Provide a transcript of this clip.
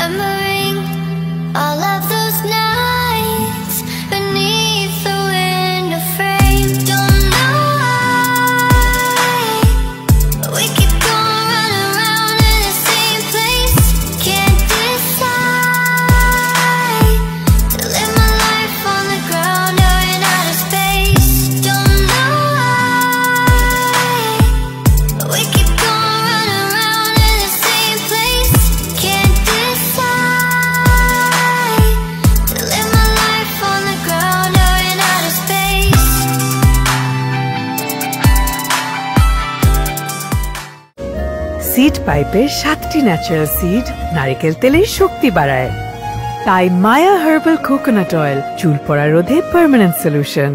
remembering all of those nights beneath the window frame. Don't know why we keep going running around in the same place. Can't decide to live my life on the ground or in outer space. Don't know why we keep going running around in the same place. Can't decide to live my life on the ground or in outer space. Seed পাইপের 7টি natural seed নারিকেল তেলের শক্তি বাড়ায়। তাই মায়া herbal coconut oil চুল পড়া রোধে permanent solution.